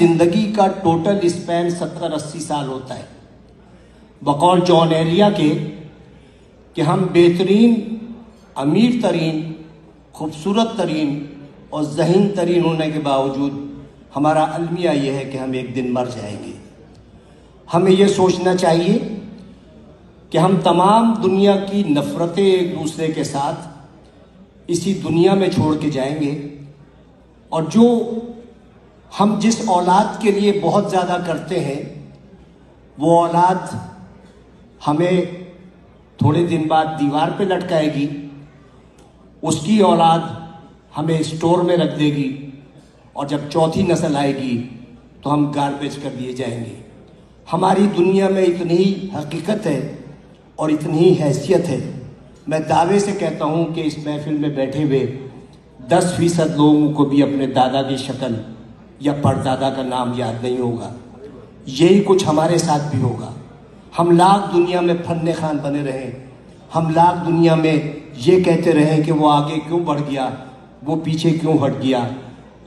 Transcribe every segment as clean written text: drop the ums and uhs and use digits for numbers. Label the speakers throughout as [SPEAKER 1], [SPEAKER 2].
[SPEAKER 1] ज़िंदगी का total span 70-80 साल होता है, बकौल जॉन एरिया के, कि हम बेहतरीन, अमीर तरीन, खूबसूरत तरीन और ज़हीन तरीन होने के बावजूद हमारा अलमिया ये है कि हम एक दिन मर जाएंगे। हमें ये सोचना चाहिए कि हम तमाम दुनिया की नफ़रतें एक दूसरे के साथ इसी दुनिया में छोड़ के जाएंगे, और जो हम जिस औलाद के लिए बहुत ज़्यादा करते हैं वो औलाद हमें थोड़े दिन बाद दीवार पे लटकाएगी, उसकी औलाद हमें स्टोर में रख देगी, और जब चौथी नस्ल आएगी तो हम गार्बेज कर दिए जाएंगे। हमारी दुनिया में इतनी ही हकीकत है और इतनी ही हैसियत है। मैं दावे से कहता हूँ कि इस महफिल में बैठे हुए 10% लोगों को भी अपने दादा की शक्ल या परदादा का नाम याद नहीं होगा। यही कुछ हमारे साथ भी होगा। हम लाख दुनिया में फन्ने खान बने रहें, हम लाख दुनिया में ये कहते रहें कि वो आगे क्यों बढ़ गया, वो पीछे क्यों हट गया,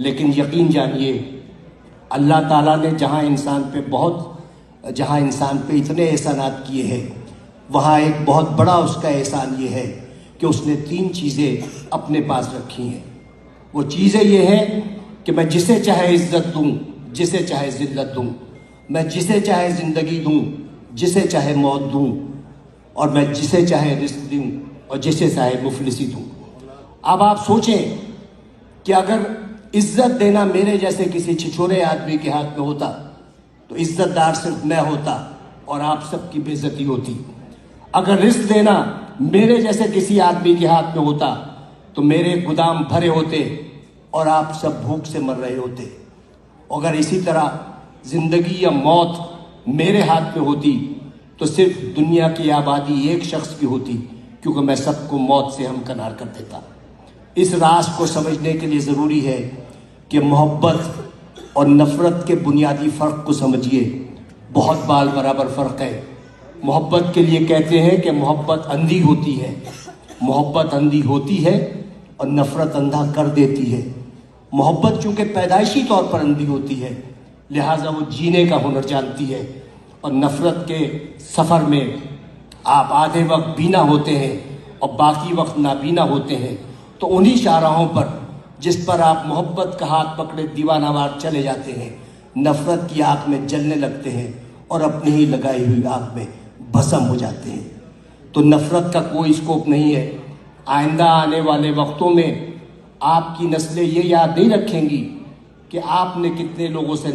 [SPEAKER 1] लेकिन यकीन जानिए अल्लाह ताला ने जहाँ इंसान पे इतने एहसानात किए हैं, वहाँ एक बहुत बड़ा उसका एहसान ये है कि उसने 3 चीज़ें अपने पास रखी हैं। वो चीज़ें ये हैं कि मैं जिसे चाहे इज्जत दूँ, जिसे चाहे ज़िल्लत दूँ, मैं जिसे चाहे ज़िंदगी दूँ, जिसे चाहे मौत दूँ, और मैं जिसे चाहे रिस्क दूँ और जिसे चाहे मुफलिसी दूँ। अब आप सोचें कि अगर इज्जत देना मेरे जैसे किसी छिछोरे आदमी के हाथ में होता तो इज्जतदार सिर्फ मैं होता और आप सबकी बेइज्जती होती। अगर रिस्क देना मेरे जैसे किसी आदमी के हाथ में होता तो मेरे गोदाम भरे होते और आप सब भूख से मर रहे होते। अगर इसी तरह जिंदगी या मौत मेरे हाथ में होती तो सिर्फ दुनिया की आबादी एक शख्स की होती, क्योंकि मैं सबको मौत से हमकिनार कर देता। इस राज को समझने के लिए ज़रूरी है कि मोहब्बत और नफ़रत के बुनियादी फ़र्क को समझिए। बहुत बाल बराबर फ़र्क है। मोहब्बत के लिए कहते हैं कि मोहब्बत अंधी होती है, मोहब्बत अंधी होती है और नफ़रत अंधा कर देती है। मोहब्बत चूँकि पैदाइशी तौर पर अंधी होती है, लिहाजा वो जीने का हुनर जानती है, और नफ़रत के सफ़र में आप आधे वक्त बीना होते हैं और बाकी वक्त नाबीना होते हैं। तो उन्हीं शाहराहों पर जिस पर आप मोहब्बत का हाथ पकड़े दीवानावार चले जाते हैं, नफ़रत की आग में जलने लगते हैं और अपनी ही लगाई हुई आग में भस्म हो जाते हैं। तो नफ़रत का कोई स्कोप नहीं है। आइंदा आने वाले वक्तों में आपकी नस्लें ये याद नहीं रखेंगी कि आपने कितने लोगों से